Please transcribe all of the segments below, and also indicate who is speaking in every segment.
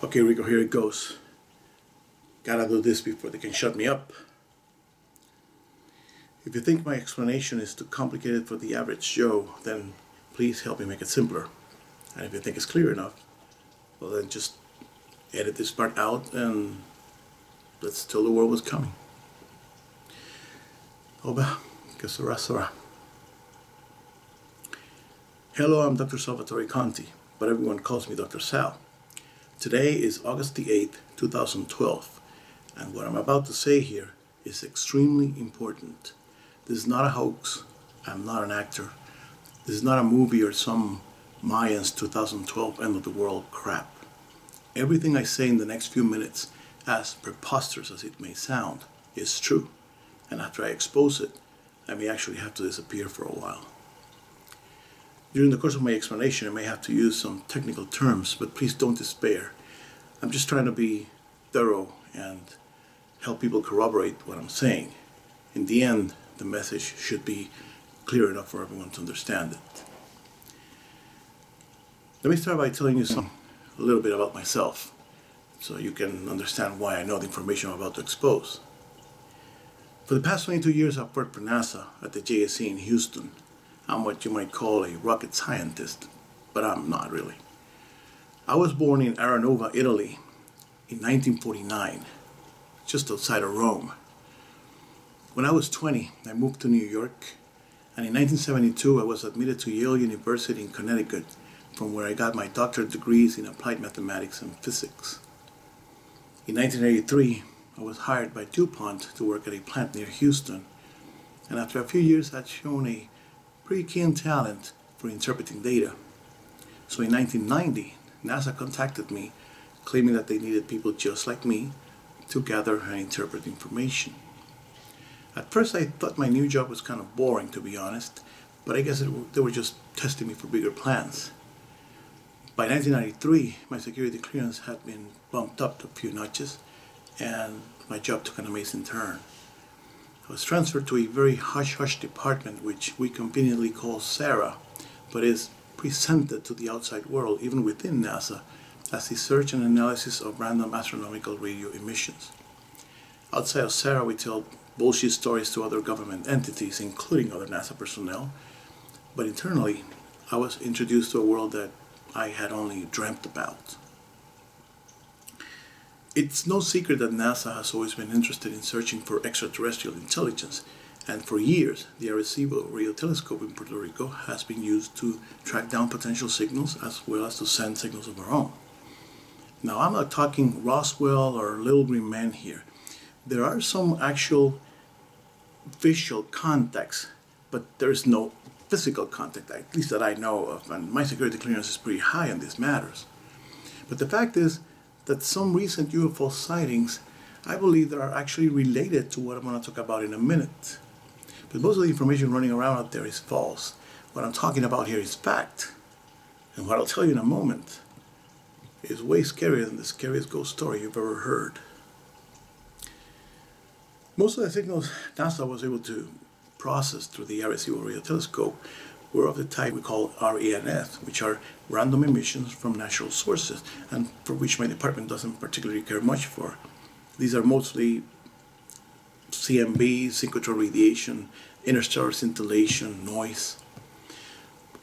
Speaker 1: Okay, Rico, here it goes. Gotta do this before they can shut me up. If you think my explanation is too complicated for the average Joe, then please help me make it simpler. And if you think it's clear enough, well then just edit this part out and let's tell the world what's coming. Oba, que sera, sera. Hello, I'm Dr. Salvatore Conti, but everyone calls me Dr. Sal. Today is August the 8th, 2012, and what I'm about to say here is extremely important. This is not a hoax. I'm not an actor. This is not a movie or some Mayans 2012 end of the world crap. Everything I say in the next few minutes, as preposterous as it may sound, is true. And after I expose it, I may actually have to disappear for a while. During the course of my explanation, I may have to use some technical terms, but please don't despair. I'm just trying to be thorough and help people corroborate what I'm saying. In the end, the message should be clear enough for everyone to understand it. Let me start by telling you a little bit about myself, so you can understand why I know the information I'm about to expose. For the past 22 years, I've worked for NASA at the JSC in Houston. I'm what you might call a rocket scientist, but I'm not really. I was born in Aranova, Italy in 1949, just outside of Rome. When I was 20, I moved to New York, and in 1972 I was admitted to Yale University in Connecticut, from where I got my doctorate degrees in applied mathematics and physics. In 1983, I was hired by DuPont to work at a plant near Houston, and after a few years I'd shown a pretty keen talent for interpreting data. So in 1990, NASA contacted me, claiming that they needed people just like me to gather and interpret information. At first I thought my new job was kind of boring, to be honest, but I guess they were just testing me for bigger plans. By 1993, my security clearance had been bumped up a few notches, and my job took an amazing turn. I was transferred to a very hush-hush department, which we conveniently call SARA, but is presented to the outside world, even within NASA, as the search and analysis of random astronomical radio emissions. Outside of SARA, we tell bullshit stories to other government entities, including other NASA personnel, but internally, I was introduced to a world that I had only dreamt about. It's no secret that NASA has always been interested in searching for extraterrestrial intelligence, and for years the Arecibo radio telescope in Puerto Rico has been used to track down potential signals as well as to send signals of our own. Now, I'm not talking Roswell or Little Green Men here. There are some actual visual contacts, but there's no physical contact, at least that I know of, and my security clearance is pretty high on these matters. But the fact is that some recent UFO sightings, I believe, that are actually related to what I'm going to talk about in a minute. But most of the information running around out there is false. What I'm talking about here is fact. And what I'll tell you in a moment is way scarier than the scariest ghost story you've ever heard. Most of the signals NASA was able to process through the Arecibo radio telescope were of the type we call RANS, which are random emissions from natural sources, and for which my department doesn't particularly care much for. These are mostly CMB, synchrotron radiation, interstellar scintillation, noise.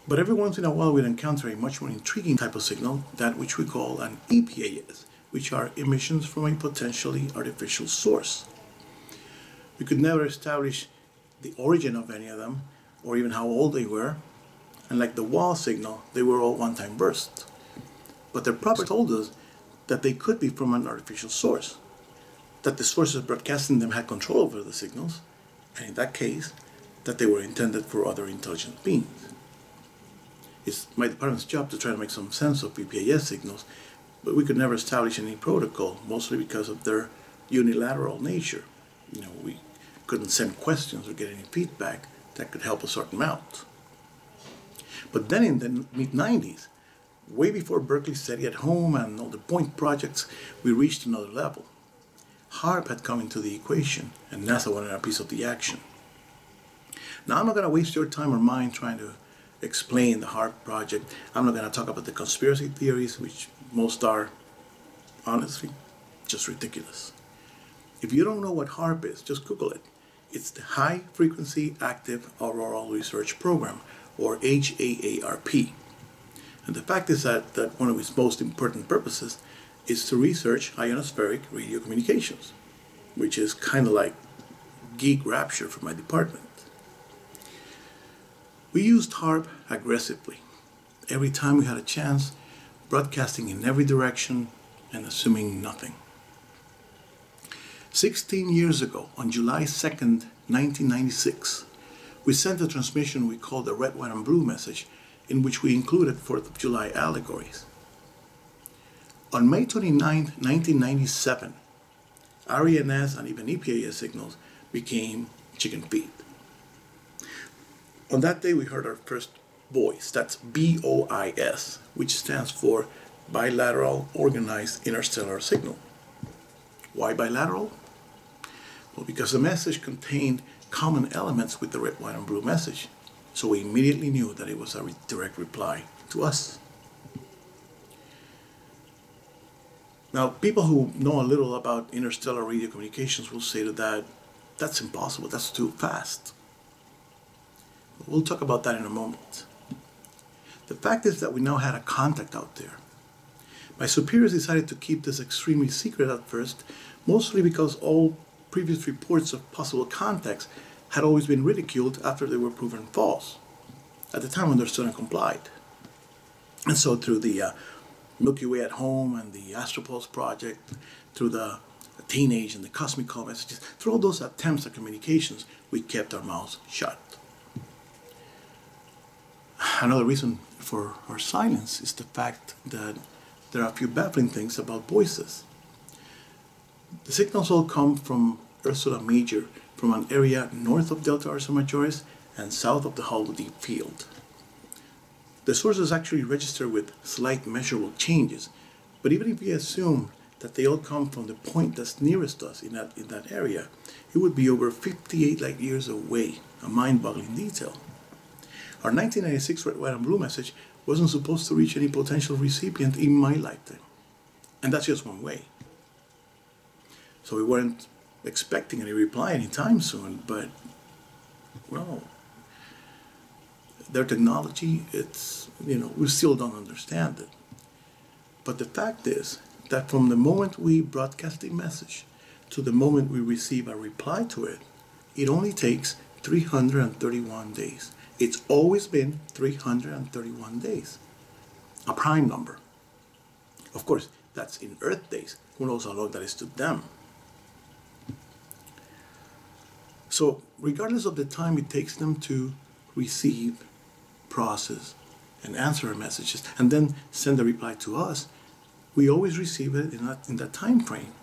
Speaker 1: But every once in a while we'd encounter a much more intriguing type of signal, that which we call an EPAS, which are emissions from a potentially artificial source. We could never establish the origin of any of them, or even how old they were, and like the wall signal, they were all one-time bursts. But their prophets told us that they could be from an artificial source, that the sources broadcasting them had control over the signals, and in that case, that they were intended for other intelligent beings. It's my department's job to try to make some sense of EPAS signals, but we could never establish any protocol, mostly because of their unilateral nature. We couldn't send questions or get any feedback that could help us sort them out. But then in the mid-90s, way before Berkeley SETI at Home and all the point projects, we reached another level. HAARP had come into the equation, and NASA wanted a piece of the action. Now, I'm not going to waste your time or mine trying to explain the HAARP project. I'm not going to talk about the conspiracy theories, which most are honestly, just ridiculous. If you don't know what HAARP is, just Google it. It's the High Frequency Active Auroral Research Program, or HAARP. And the fact is that one of its most important purposes is to research ionospheric radio communications, which is kind of like geek rapture for my department. We used HAARP aggressively, every time we had a chance, broadcasting in every direction and assuming nothing. 16 years ago, on July 2nd, 1996, we sent a transmission we called the Red, White, and Blue message, in which we included 4th of July allegories. On May 29, 1997, RENS and even EPAS signals became chicken feed. On that day, we heard our first BOIS, that's BOIS, which stands for Bilateral Organized Interstellar Signal. Why bilateral? Well, because the message contained common elements with the Red, White, and Blue message, so we immediately knew that it was a direct reply to us. Now, people who know a little about interstellar radio communications will say that that's impossible, that's too fast. We'll talk about that in a moment. The fact is that we now had a contact out there. My superiors decided to keep this extremely secret at first, mostly because all previous reports of possible contacts had always been ridiculed after they were proven false, at the time understood and complied. And so through the Milky Way at Home and the Astropulse project, through the Teenage and the Cosmic Call messages, through all those attempts at communications, we kept our mouths shut. Another reason for our silence is the fact that there are a few baffling things about voices. The signals all come from Ursula Major, from an area north of Delta Ursa Majoris and south of the Hollow Deep Field. The sources actually register with slight measurable changes, but even if we assume that they all come from the point that's nearest us in that area, it would be over 58 light years away, a mind-boggling detail. Our 1996 Red, White, and Blue message wasn't supposed to reach any potential recipient in my lifetime, and that's just one way. So we weren't expecting any reply anytime soon, but, well, their technology, we still don't understand it. But the fact is that from the moment we broadcast a message to the moment we receive a reply to it, it only takes 331 days. It's always been 331 days, a prime number. Of course, that's in Earth days. Who knows how long that is to them? So, regardless of the time it takes them to receive, process, and answer our messages, and then send a reply to us, we always receive it in that time frame.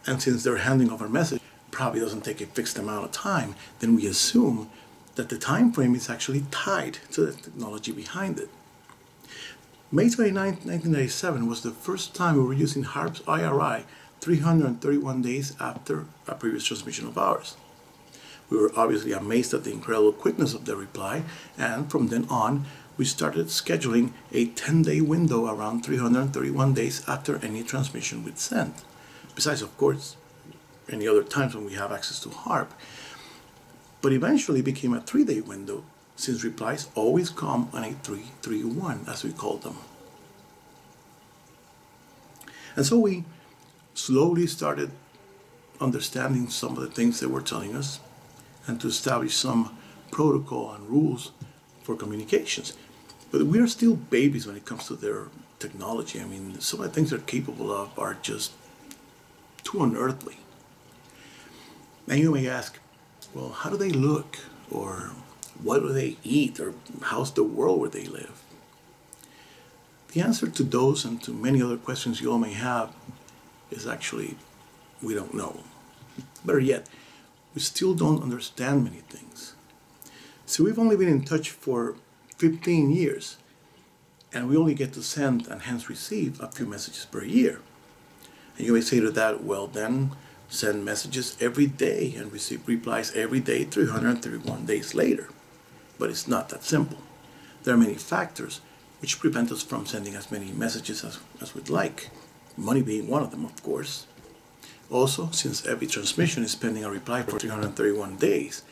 Speaker 1: And since their handing of our message probably doesn't take a fixed amount of time, then we assume that the time frame is actually tied to the technology behind it. May 29, 1997 was the first time we were using HAARP's IRI 331 days after a previous transmission of ours. We were obviously amazed at the incredible quickness of the reply, and from then on, we started scheduling a 10-day window around 331 days after any transmission we'd send. Besides, of course, any other times when we have access to HAARP. But eventually it became a 3-day window, since replies always come on a 331, as we call them. And so we slowly started understanding some of the things they were telling us, and to establish some protocol and rules for communications. But we are still babies when it comes to their technology. I mean, some of the things they're capable of are just too unearthly. And you may ask, well, how do they look? Or what do they eat? Or how's the world where they live? The answer to those and to many other questions you all may have is actually, we don't know. Better yet, we still don't understand many things. So we've only been in touch for 15 years, and we only get to send and hence receive a few messages per year. And you may say to that, well then, send messages every day and receive replies every day 331 days later. But it's not that simple. There are many factors which prevent us from sending as many messages as we'd like. money being one of them, of course. Also, since every transmission is pending a reply for 331 days,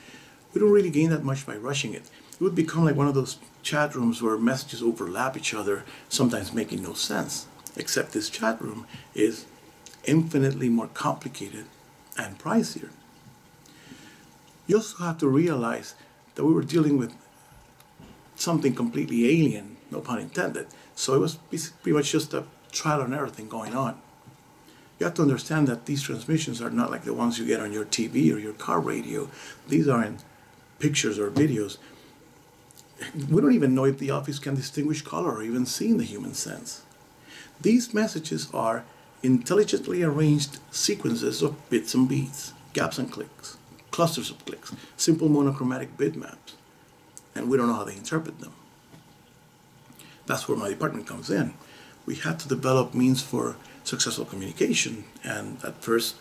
Speaker 1: we don't really gain that much by rushing it. It would become like one of those chat rooms where messages overlap each other, sometimes making no sense. Except this chat room is infinitely more complicated and pricier. You also have to realize that we were dealing with something completely alien, no pun intended. So it was pretty much just a trial and error thing going on. You have to understand that these transmissions are not like the ones you get on your TV or your car radio. These aren't pictures or videos. We don't even know if the office can distinguish color or even see in the human sense. These messages are intelligently arranged sequences of bits and beats, gaps and clicks, clusters of clicks, simple monochromatic bitmaps, and we don't know how they interpret them. That's where my department comes in. We had to develop means for successful communication, and at first,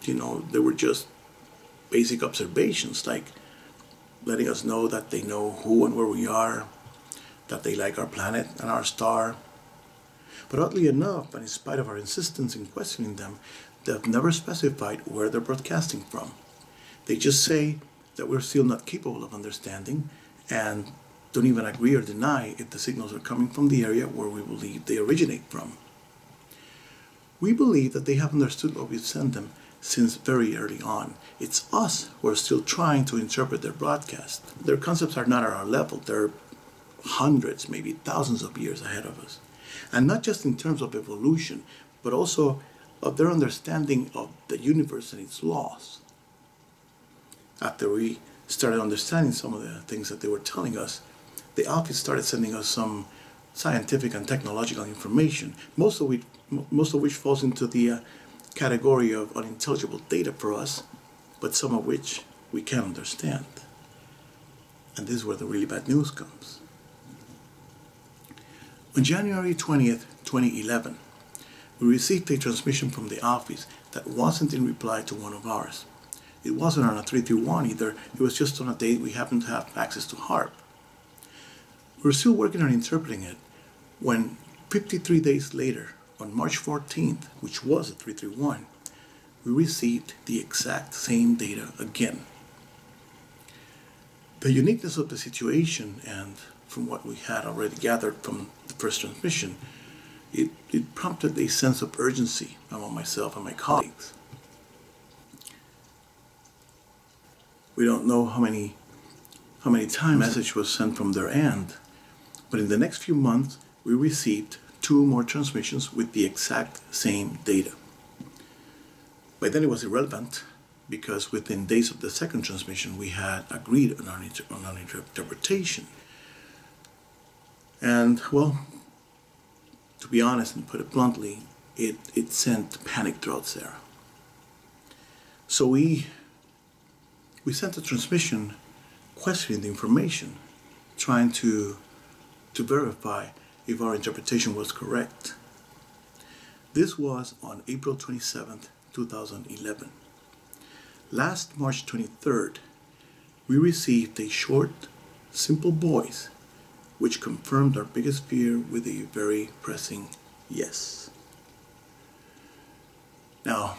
Speaker 1: they were just basic observations, like letting us know that they know who and where we are, that they like our planet and our star. But oddly enough, and in spite of our insistence in questioning them, they've never specified where they're broadcasting from. They just say that we're still not capable of understanding, and don't even agree or deny if the signals are coming from the area where we believe they originate from. We believe that they have understood what we've sent them since very early on. It's us who are still trying to interpret their broadcast. Their concepts are not at our level. They're hundreds, maybe thousands of years ahead of us. And not just in terms of evolution, but also of their understanding of the universe and its laws. After we started understanding some of the things that they were telling us, the office started sending us some scientific and technological information, most of which falls into the category of unintelligible data for us, but some of which we can't understand. And this is where the really bad news comes. On January 20th, 2011, we received a transmission from the office that wasn't in reply to one of ours. It wasn't on a 331 either, it was just on a date we happened to have access to HAARP. We were still working on interpreting it when 53 days later, on March 14th, which was a 331, we received the exact same data again. The uniqueness of the situation, and from what we had already gathered from the first transmission, it prompted a sense of urgency among myself and my colleagues. We don't know how many times the message was sent from their end, but in the next few months, we received 2 more transmissions with the exact same data. By then it was irrelevant, because within days of the second transmission, we had agreed on our interpretation. And, well, to be honest and put it bluntly, it sent panic throughout Sarah. So we sent a transmission questioning the information, trying to verify if our interpretation was correct. This was on April 27th, 2011. Last March 23rd, we received a short, simple voice which confirmed our biggest fear with a very pressing yes. Now,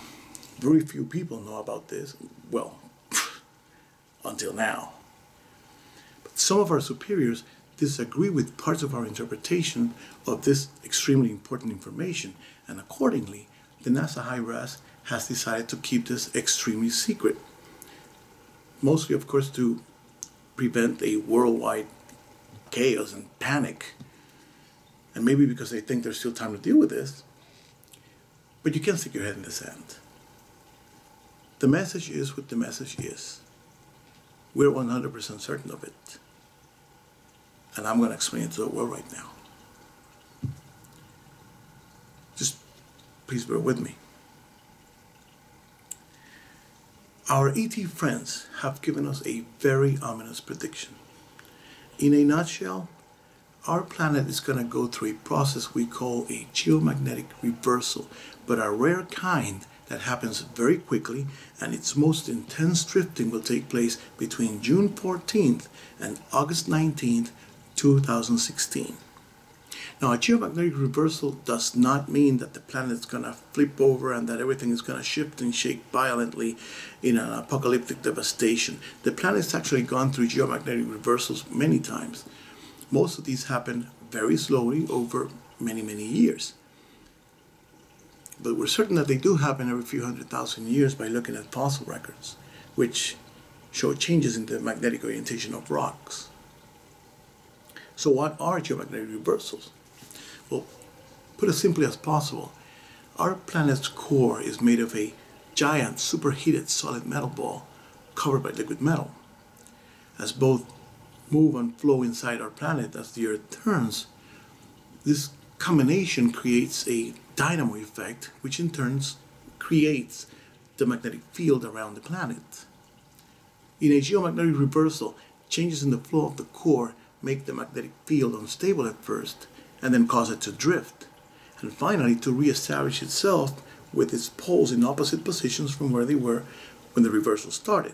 Speaker 1: very few people know about this, well, until now. But some of our superiors disagree with parts of our interpretation of this extremely important information, and accordingly, the NASA High Brass has decided to keep this extremely secret. Mostly, of course, to prevent a worldwide chaos and panic, and maybe because they think there's still time to deal with this. But you can't stick your head in the sand. The message is what the message is. We're 100% certain of it. And I'm going to explain it to the world right now. Just please bear with me. Our ET friends have given us a very ominous prediction. In a nutshell, our planet is going to go through a process we call a geomagnetic reversal, but a rare kind that happens very quickly, and its most intense drifting will take place between June 14th and August 19th, 2016. Now, a geomagnetic reversal does not mean that the planet is going to flip over and that everything is going to shift and shake violently in an apocalyptic devastation. The planet's actually gone through geomagnetic reversals many times. Most of these happen very slowly over many, many years. But we're certain that they do happen every few 100,000 years by looking at fossil records, which show changes in the magnetic orientation of rocks. So what are geomagnetic reversals? Well, put as simply as possible, our planet's core is made of a giant superheated solid metal ball covered by liquid metal. As both move and flow inside our planet as the Earth turns, this combination creates a dynamo effect, which in turn creates the magnetic field around the planet. In a geomagnetic reversal, changes in the flow of the core make the magnetic field unstable at first, and then cause it to drift, and finally to reestablish itself with its poles in opposite positions from where they were when the reversal started.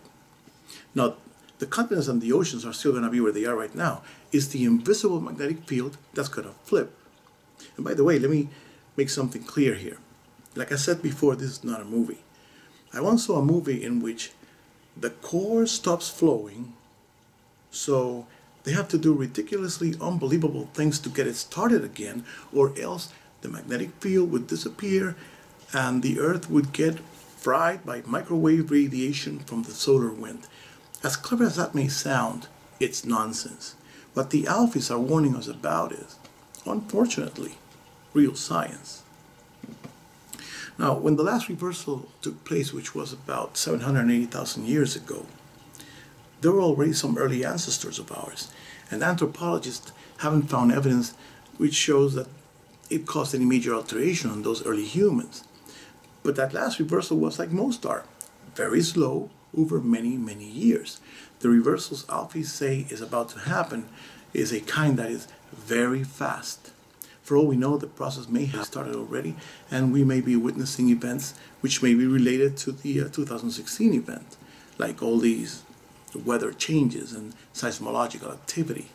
Speaker 1: Now, the continents and the oceans are still going to be where they are right now. It's the invisible magnetic field that's going to flip. And by the way, let me make something clear here. Like I said before, this is not a movie. I once saw a movie in which the core stops flowing, so they have to do ridiculously unbelievable things to get it started again, or else the magnetic field would disappear and the Earth would get fried by microwave radiation from the solar wind. As clever as that may sound, it's nonsense. What the Alphys are warning us about is, unfortunately, real science. Now, when the last reversal took place, which was about 780,000 years ago, there were already some early ancestors of ours, and anthropologists haven't found evidence which shows that it caused any major alteration on those early humans. But that last reversal was like most are, very slow over many, many years. The reversals Alphys say is about to happen is a kind that is very fast. For all we know, the process may have started already, and we may be witnessing events which may be related to the 2016 event, like all these weather changes and seismological activity.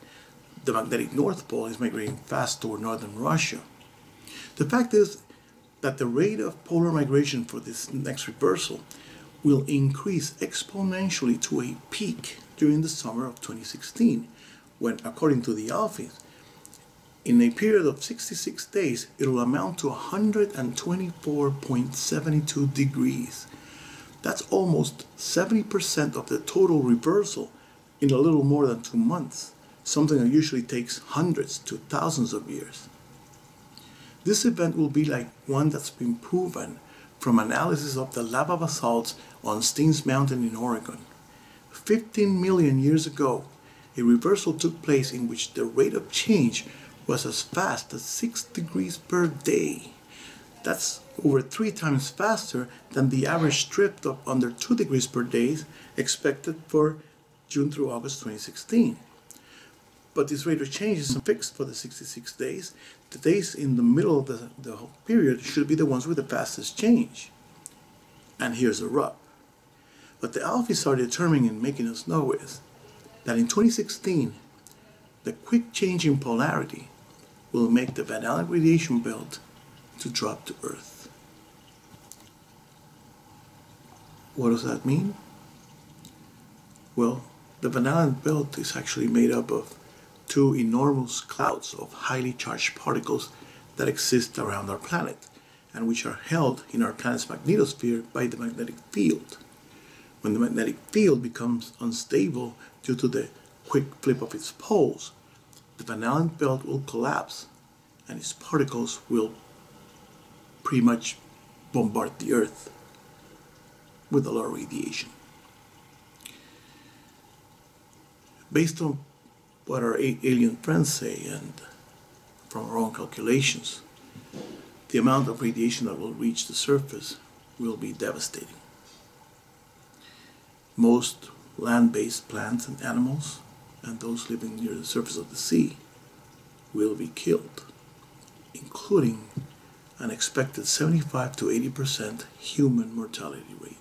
Speaker 1: The magnetic North Pole is migrating fast toward northern Russia. The fact is that the rate of polar migration for this next reversal will increase exponentially to a peak during the summer of 2016, when, according to the Alphys, in a period of 66 days, it will amount to 124.72 degrees. That's almost 70% of the total reversal in a little more than 2 months, something that usually takes hundreds to thousands of years. This event will be like one that's been proven from analysis of the lava basalts on Steens Mountain in Oregon. 15 million years ago, a reversal took place in which the rate of change was as fast as 6 degrees per day. That's over 3 times faster than the average drift of under 2 degrees per day expected for June through August 2016. But this rate of change isn't fixed for the 66 days. The days in the middle of the whole period should be the ones with the fastest change. And here's the rub. What the Alphys are determining and making us know is that in 2016, the quick change in polarity will make the Van Allen radiation belt to drop to Earth. What does that mean? Well, the Van Allen belt is actually made up of 2 enormous clouds of highly charged particles that exist around our planet and which are held in our planet's magnetosphere by the magnetic field. When the magnetic field becomes unstable due to the quick flip of its poles, the Van Allen belt will collapse and its particles will pretty much bombard the Earth with a lot of radiation. Based on what our alien friends say and from our own calculations, the amount of radiation that will reach the surface will be devastating. Most land-based plants and animals and those living near the surface of the sea will be killed, including an expected 75 to 80% human mortality rate.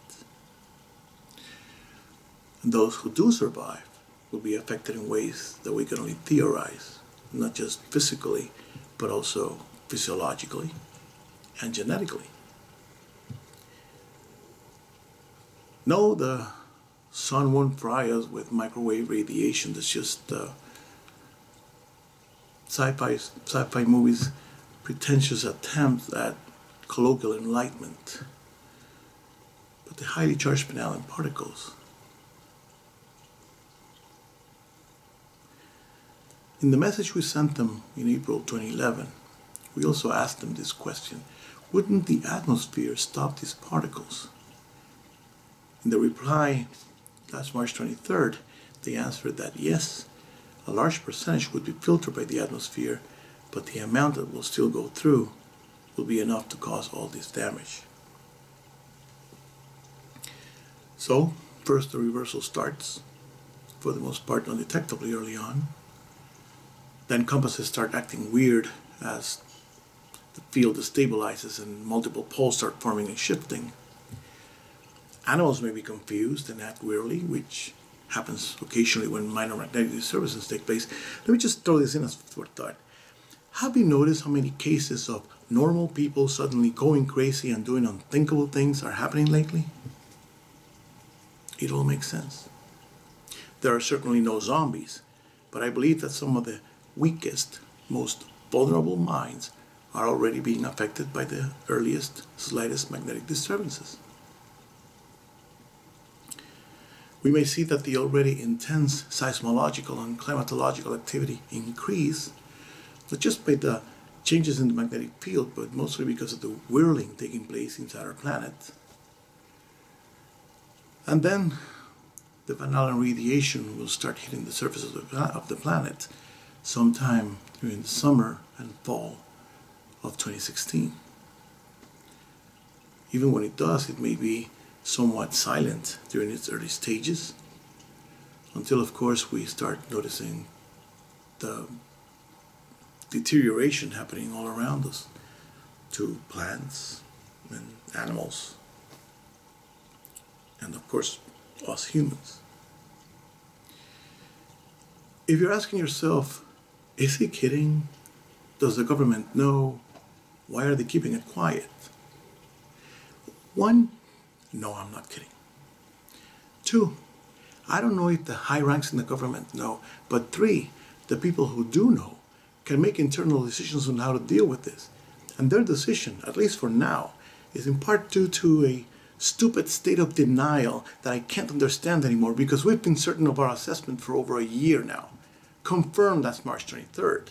Speaker 1: And those who do survive will be affected in ways that we can only theorize, not just physically, but also physiologically and genetically. No, the sun won't fry us with microwave radiation. That's just sci-fi movies' pretentious attempts at colloquial enlightenment. But the highly charged benevolent particles. In the message we sent them in April 2011, we also asked them this question: wouldn't the atmosphere stop these particles? In the reply, last March 23rd, they answered that yes, a large percentage would be filtered by the atmosphere, but the amount that will still go through will be enough to cause all this damage. So, first the reversal starts, for the most part undetectably early on. Then compasses start acting weird as the field destabilizes and multiple poles start forming and shifting. Animals may be confused and act weirdly, which happens occasionally when minor magnetic disturbances take place. Let me just throw this in as for thought. Have you noticed how many cases of normal people suddenly going crazy and doing unthinkable things are happening lately? It all makes sense. There are certainly no zombies, but I believe that some of the weakest, most vulnerable minds are already being affected by the earliest, slightest magnetic disturbances. We may see that the already intense seismological and climatological activity increase, not just by the changes in the magnetic field, but mostly because of the whirling taking place inside our planet. And then the Van Allen radiation will start hitting the surface of the planet sometime during the summer and fall of 2016. Even when it does, it may be somewhat silent during its early stages, until of course we start noticing the deterioration happening all around us to plants and animals, and of course us humans. If you're asking yourself, is he kidding? Does the government know? Why are they keeping it quiet? One, no, I'm not kidding. Two, I don't know if the high ranks in the government know, but three, the people who do know can make internal decisions on how to deal with this. And their decision, at least for now, is in part due to a stupid state of denial that I can't understand anymore, because we've been certain of our assessment for over a year now. Confirmed last March 23rd.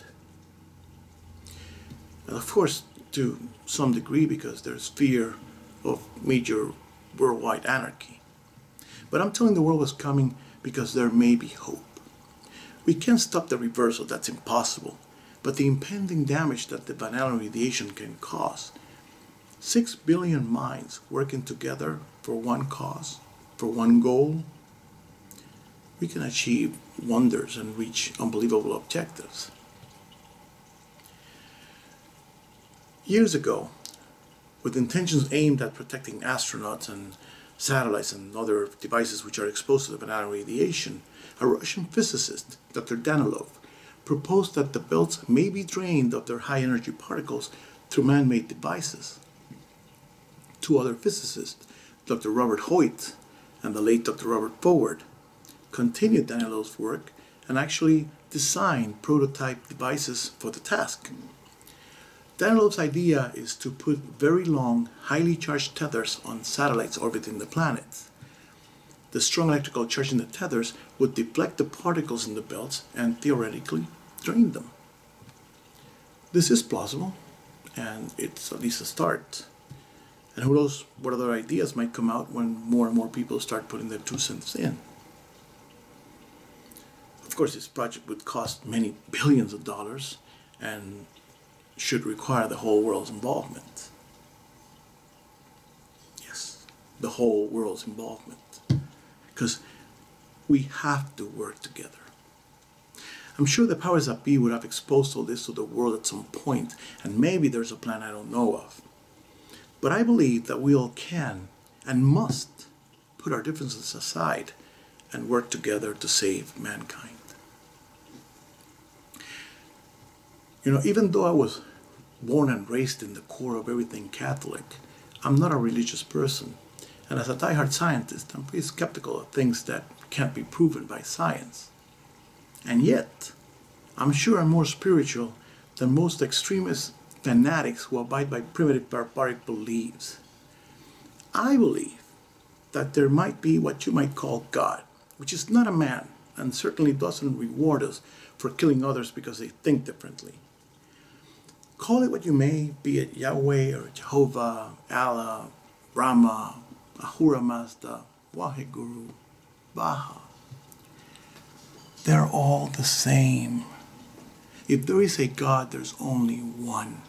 Speaker 1: And of course, to some degree, because there's fear of major worldwide anarchy. But I'm telling the world what's coming because there may be hope. We can't stop the reversal, that's impossible. But the impending damage that the Van Allen radiation can cause, 6 billion minds working together for one cause, for one goal, we can achieve wonders and reach unbelievable objectives. Years ago, with intentions aimed at protecting astronauts and satellites and other devices which are exposed to the Van Allen radiation, a Russian physicist, Dr. Danilov, proposed that the belts may be drained of their high-energy particles through man-made devices. Two other physicists, Dr. Robert Hoyt and the late Dr. Robert Forward, continued Danilov's work and actually designed prototype devices for the task. Danilov's idea is to put very long, highly charged tethers on satellites orbiting the planet. The strong electrical charge in the tethers would deflect the particles in the belts and theoretically drain them. This is plausible, and it's at least a start. And who knows what other ideas might come out when more and more people start putting their 2 cents in. Of course, this project would cost many billions of dollars and should require the whole world's involvement. Yes, the whole world's involvement. Because we have to work together. I'm sure the powers that be would have exposed all this to the world at some point, and maybe there's a plan I don't know of. But I believe that we all can and must put our differences aside and work together to save mankind. You know, even though I was born and raised in the core of everything Catholic, I'm not a religious person. And as a diehard scientist, I'm pretty skeptical of things that can't be proven by science. And yet, I'm sure I'm more spiritual than most extremist fanatics who abide by primitive barbaric beliefs. I believe that there might be what you might call God, which is not a man and certainly doesn't reward us for killing others because they think differently. Call it what you may, be it Yahweh or Jehovah, Allah, Brahma, Ahura Mazda, Waheguru, Baha. They're all the same. If there is a God, there's only one.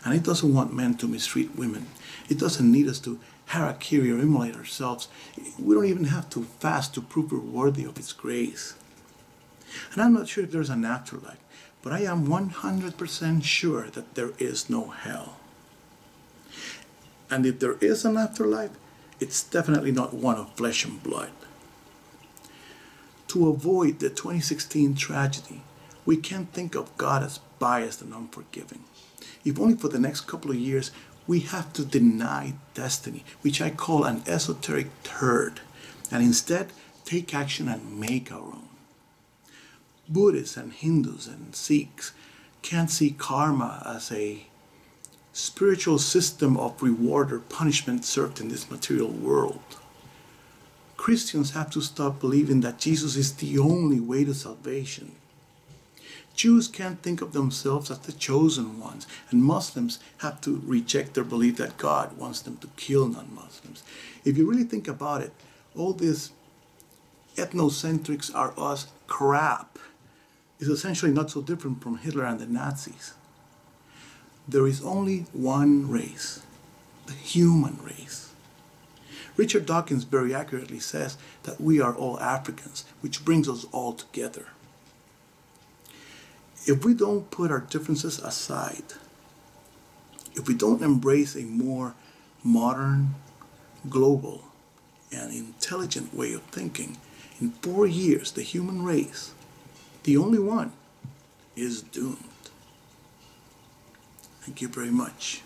Speaker 1: And it doesn't want men to mistreat women. It doesn't need us to harakiri or immolate ourselves. We don't even have to fast to prove we're worthy of its grace. And I'm not sure if there's an afterlife, but I am 100% sure that there is no hell. And if there is an afterlife, it's definitely not one of flesh and blood. To avoid the 2016 tragedy, we can't think of God as biased and unforgiving. If only for the next couple of years, we have to deny destiny, which I call an esoteric turd, and instead take action and make our own. Buddhists and Hindus and Sikhs can't see karma as a spiritual system of reward or punishment served in this material world. Christians have to stop believing that Jesus is the only way to salvation. Jews can't think of themselves as the chosen ones, and Muslims have to reject their belief that God wants them to kill non-Muslims. If you really think about it, all this ethnocentrics are us crap is essentially not so different from Hitler and the Nazis. There is only one race, the human race. Richard Dawkins very accurately says that we are all Africans, which brings us all together. If we don't put our differences aside, if we don't embrace a more modern, global, and intelligent way of thinking, in 4 years, the human race, the only one, is doomed. Thank you very much.